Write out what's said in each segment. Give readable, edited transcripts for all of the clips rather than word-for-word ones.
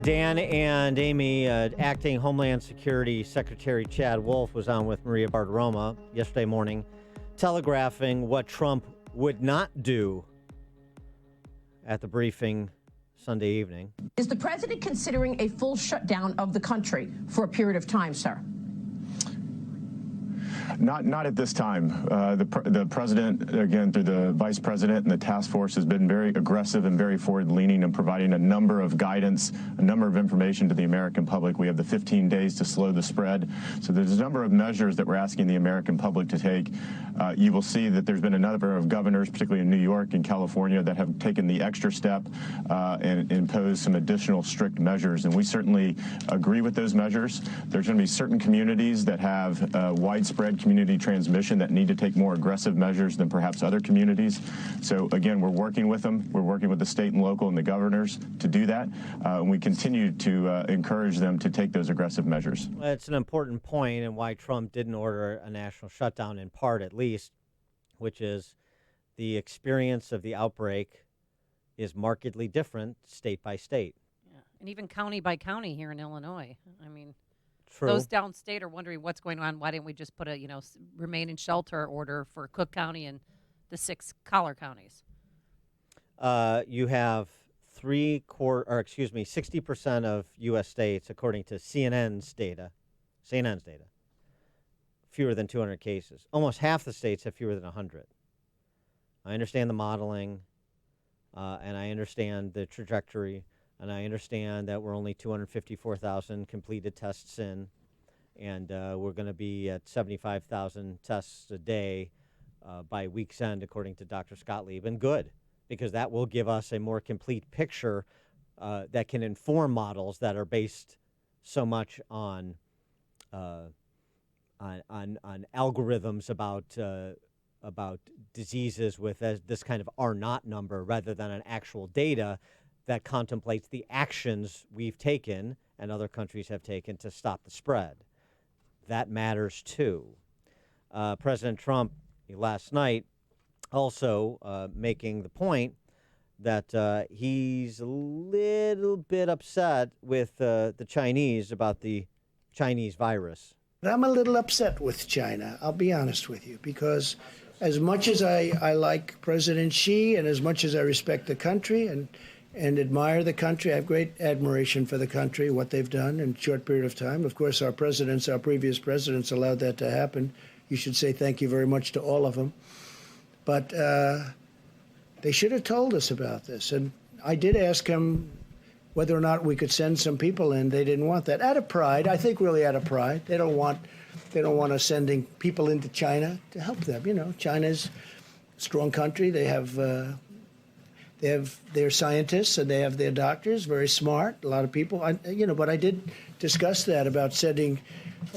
Dan and Amy, acting Homeland Security Secretary Chad Wolf was on with Maria Bartiromo yesterday morning, telegraphing what Trump would not do at the briefing Sunday evening. Is the president considering a full shutdown of the country for a period of time, sir? Not at this time. The president, again, through the vice president and the task force, has been very aggressive and very forward-leaning in providing a number of guidance, a number of information to the American public. We have the 15 days to slow the spread. So there's a number of measures that we're asking the American public to take. You will see that there's been a number of governors, particularly in New York and California, that have taken the extra step and imposed some additional strict measures. And we certainly agree with those measures. There's going to be certain communities that have widespread community transmission that need to take more aggressive measures than perhaps other communities. So again, we're working with them. We're working with the state and local and the governors to do that. And we continue to encourage them to take those aggressive measures. It's an important point and why Trump didn't order a national shutdown, in part at least, which is the experience of the outbreak is markedly different state by state. Yeah. And even county by county here in Illinois. I mean, True. Those downstate are wondering what's going on. Why didn't we just put a, remain in shelter order for Cook County and the 6 collar counties? You have 60% of U.S. states, according to CNN's data, fewer than 200 cases. Almost half the states have fewer than 100. I understand the modeling, and I understand the trajectory. And I understand that we're only 254,000 completed tests in, and we're going to be at 75,000 tests a day by week's end, according to Dr. Scott Lieb. And good, because that will give us a more complete picture that can inform models that are based so much on algorithms about diseases with this kind of R0 number rather than an actual data that contemplates the actions we've taken and other countries have taken to stop the spread. That matters too. President Trump last night also making the point that he's a little bit upset with the Chinese about the Chinese virus. I'm a little upset with China, I'll be honest with you, because as much as I like President Xi and as much as I respect the country and admire the country. I have great admiration for the country, what they've done in a short period of time. Of course, our previous presidents allowed that to happen. You should say thank you very much to all of them. But they should have told us about this. And I did ask him whether or not we could send some people in. They didn't want that. Out of pride, I think really out of pride. They don't want us sending people into China to help them. China's a strong country. They have their scientists and they have their doctors, very smart, a lot of people. But I did discuss that about sending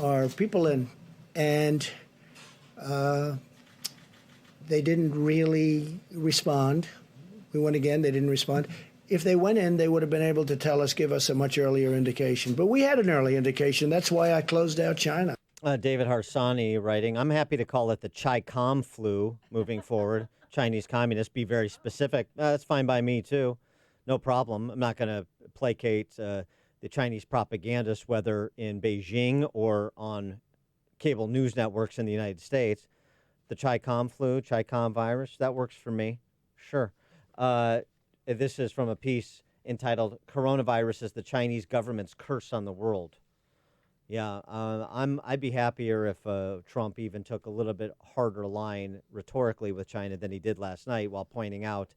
our people in, and they didn't really respond. We went again, they didn't respond. If they went in, they would have been able to give us a much earlier indication. But we had an early indication. That's why I closed out China. David Harsani writing, I'm happy to call it the Chi-Com flu moving forward. Chinese communists, be very specific. That's fine by me, too. No problem. I'm not going to placate the Chinese propagandists, whether in Beijing or on cable news networks in the United States. The Chi-Com flu, Chi-Com virus, that works for me. Sure. This is from a piece entitled Coronavirus is the Chinese Government's Curse on the World. Yeah, I'd be happier if Trump even took a little bit harder line rhetorically with China than he did last night while pointing out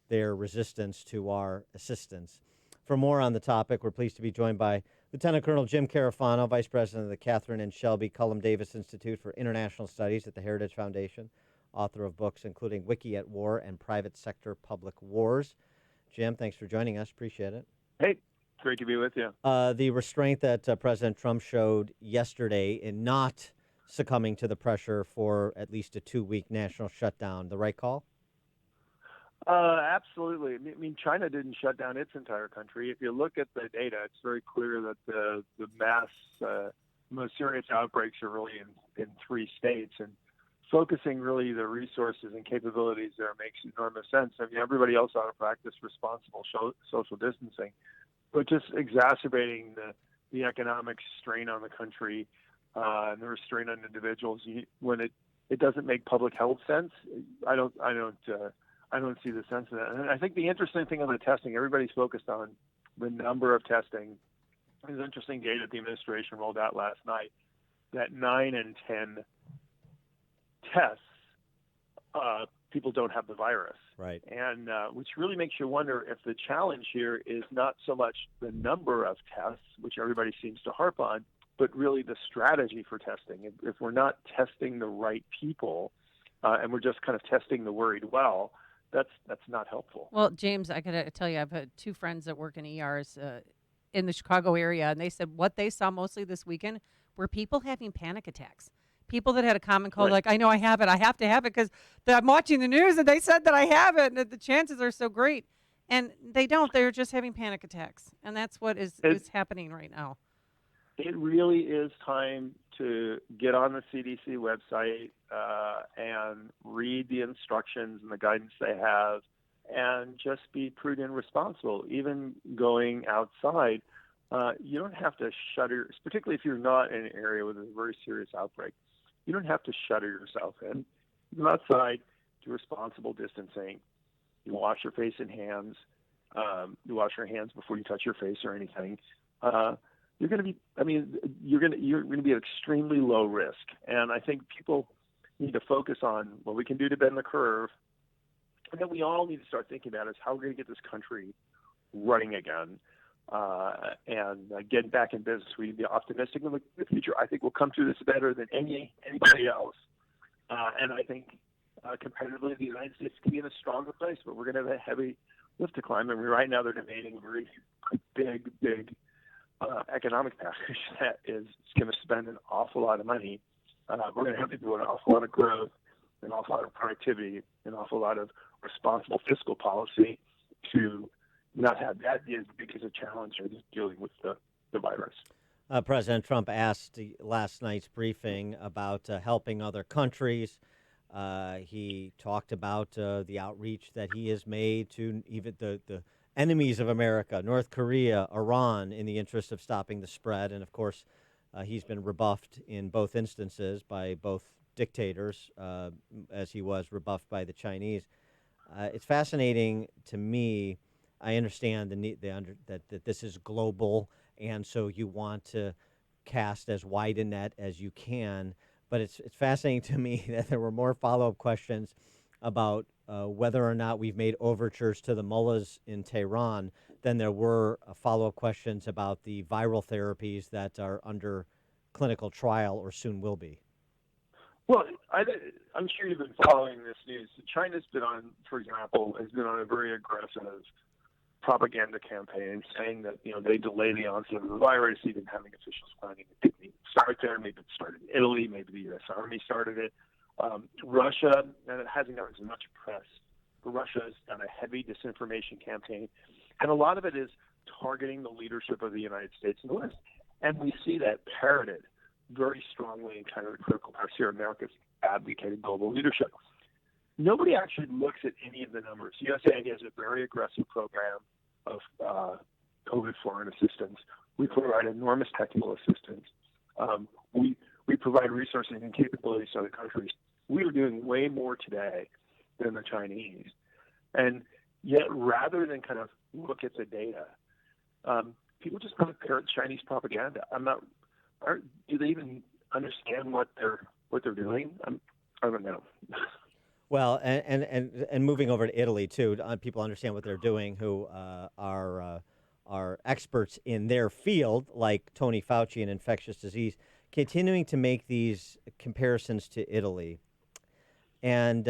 their resistance to our assistance. For more on the topic, we're pleased to be joined by Lieutenant Colonel Jim Carafano, Vice President of the Catherine and Shelby Cullum Davis Institute for International Studies at the Heritage Foundation, author of books including Wiki at War and Private Sector Public Wars. Jim, thanks for joining us. Appreciate it. Hey. Great to be with you. The restraint that President Trump showed yesterday in not succumbing to the pressure for at least a 2-week national shutdown, the right call? Absolutely. I mean, China didn't shut down its entire country. If you look at the data, it's very clear that the most serious outbreaks are really in 3 states. And focusing really the resources and capabilities there makes enormous sense. I mean, everybody else ought to practice responsible social distancing. but just exacerbating the economic strain on the country and the restraint on individuals. When it doesn't make public health sense, I don't see the sense of that. And I think the interesting thing on the testing, everybody's focused on the number of testing. There's interesting data that the administration rolled out last night that 9 in 10 tests, people don't have the virus. Right. And which really makes you wonder if the challenge here is not so much the number of tests, which everybody seems to harp on, but really the strategy for testing. If we're not testing the right people and we're just kind of testing the worried well, that's not helpful. Well, James, I got to tell you, I've had two friends that work in ERs in the Chicago area, and they said what they saw mostly this weekend were people having panic attacks. People that had a common cold, Right. like, I know I have it. I have to have it because I'm watching the news and they said that I have it and that the chances are so great. And they don't. They're just having panic attacks. And that's what is happening right now. It really is time to get on the CDC website and read the instructions and the guidance they have and just be prudent and responsible. Even going outside, you don't have to shutter, particularly if you're not in an area with a very serious outbreak. You don't have to shutter yourself in. You go outside, do responsible distancing. You wash your face and hands. You wash your hands before you touch your face or anything. You're going to be, you're going to be at extremely low risk. And I think people need to focus on what we can do to bend the curve. And then we all need to start thinking about is how we're going to get this country running again and getting back in business. We need to be optimistic in the future. I think we'll come through this better than anybody else. And I think competitively the United States can be in a stronger place, but we're going to have a heavy lift to climb. And right now they're debating a very big economic package that is going to spend an awful lot of money. We're going to have to do an awful lot of growth, an awful lot of productivity, an awful lot of responsible fiscal policy to not have that be as big as a challenge as dealing with the virus. President Trump asked last night's briefing about helping other countries. He talked about the outreach that he has made to even the enemies of America, North Korea, Iran, in the interest of stopping the spread. And, of course, he's been rebuffed in both instances by both dictators, as he was rebuffed by the Chinese. It's fascinating to me. I understand that this is global, and so you want to cast as wide a net as you can. But it's fascinating to me that there were more follow-up questions about whether or not we've made overtures to the mullahs in Tehran than there were follow-up questions about the viral therapies that are under clinical trial or soon will be. Well, I'm sure you've been following this news. China's been on, for example, has been on a very aggressive propaganda campaign saying that, they delay the onset of the virus, even having officials planning it didn't even start there. Maybe it started in Italy, maybe the U.S. Army started it. Russia, and it hasn't gotten as much press, but Russia has done a heavy disinformation campaign. And a lot of it is targeting the leadership of the United States and the West. And we see that parroted very strongly in kind of the critical parts here. America's advocating global leadership. Nobody actually looks at any of the numbers. USAID has a very aggressive program of COVID foreign assistance. We provide enormous technical assistance. We provide resources and capabilities to other countries. We are doing way more today than the Chinese. And yet, rather than kind of look at the data, people just kind of parrot Chinese propaganda. Do they even understand what they're doing? I don't know. Well, and moving over to Italy too, people understand what they're doing who are experts in their field, like Tony Fauci in infectious disease, continuing to make these comparisons to Italy. And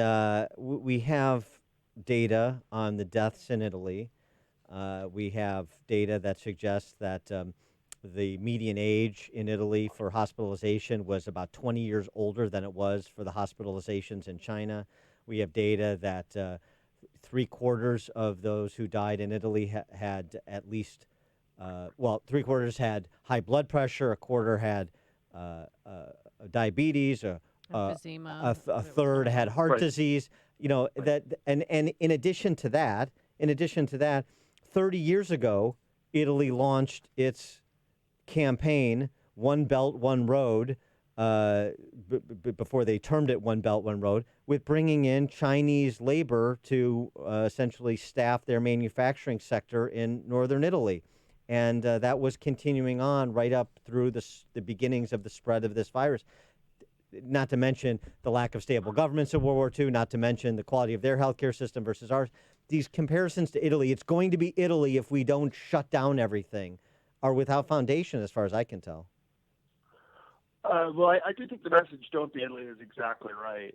we have data on the deaths in Italy. We have data that suggests that the median age in Italy for hospitalization was about 20 years older than it was for the hospitalizations in China. We have data that 3/4 of those who died in Italy had at least, 3/4 had high blood pressure, a quarter had diabetes, Emphysema, a third had heart Right. disease. That, and in addition to that, 30 years ago, Italy launched its campaign, One Belt, One Road, before they termed it One Belt, One Road, with bringing in Chinese labor to essentially staff their manufacturing sector in northern Italy. And that was continuing on right up through the beginnings of the spread of this virus. Not to mention the lack of stable governments in World War II, not to mention the quality of their healthcare system versus ours. These comparisons to Italy, it's going to be Italy if we don't shut down everything, are without foundation as far as I can tell. Well, I do think the message "Don't be Italy" is exactly right.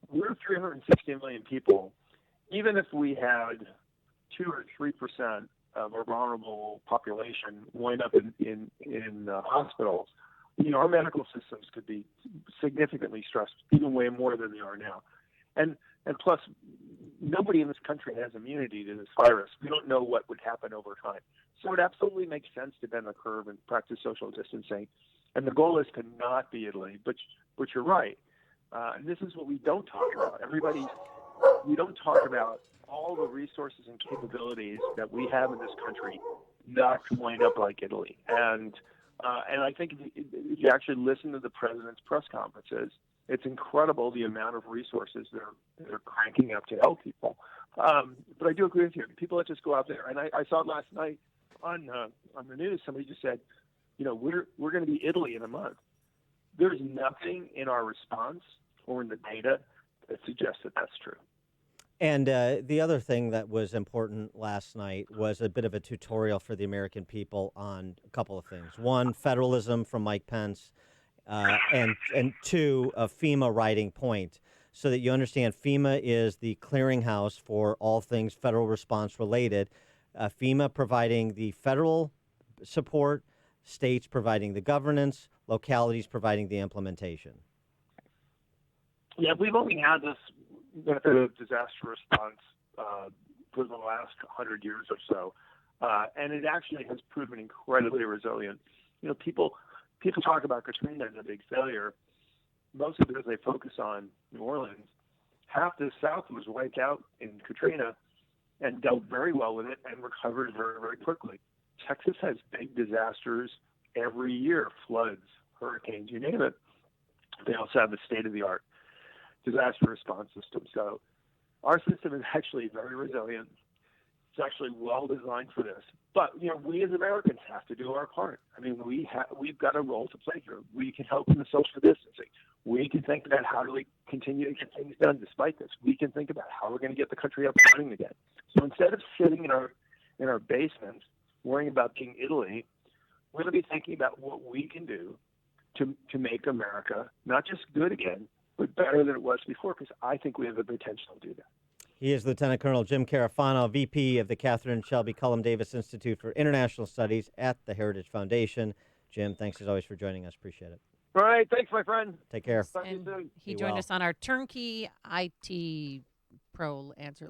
We're 360 million people. Even if we had 2 or 3% of our vulnerable population wind up in hospitals, our medical systems could be significantly stressed, even way more than they are now. And plus, nobody in this country has immunity to this virus. We don't know what would happen over time. So it absolutely makes sense to bend the curve and practice social distancing. And the goal is to not be Italy. But you're right. And this is what we don't talk about. We don't talk about all the resources and capabilities that we have in this country not to wind up like Italy. And I think if you actually listen to the president's press conferences, it's incredible the amount of resources they're cranking up to help people. But I do agree with you. People that just go out there, and I saw it last night on the news. Somebody just said, we're going to be Italy in a month. There's nothing in our response or in the data that suggests that that's true. And the other thing that was important last night was a bit of a tutorial for the American people on a couple of things. One, federalism from Mike Pence, and two, a FEMA writing point, so that you understand FEMA is the clearinghouse for all things federal response related. FEMA providing the federal support, states providing the governance, localities providing the implementation. Yeah, we've only had this method of disaster response for the last 100 years or so, and it actually has proven incredibly resilient. People talk about Katrina as a big failure, mostly because they focus on New Orleans. Half the South was wiped out in Katrina and dealt very well with it and recovered very, very quickly. Texas has big disasters every year, floods, hurricanes, you name it. They also have the state-of-the-art disaster response system. So our system is actually very resilient. It's actually well designed for this. But we as Americans have to do our part. I mean, we've got a role to play here. We can help in the social distancing. We can think about how do we continue to get things done despite this. We can think about how we're going to get the country up and running again. So instead of sitting in our basements worrying about being Italy, we're going to be thinking about what we can do to make America not just good again, but better than it was before, because I think we have the potential to do that. He is Lieutenant Colonel Jim Carafano, VP of the Catherine Shelby Cullum Davis Institute for International Studies at the Heritage Foundation. Jim, thanks as always for joining us. Appreciate it. All right. Thanks, my friend. Take care. And he joined us on our turnkey IT Pro answer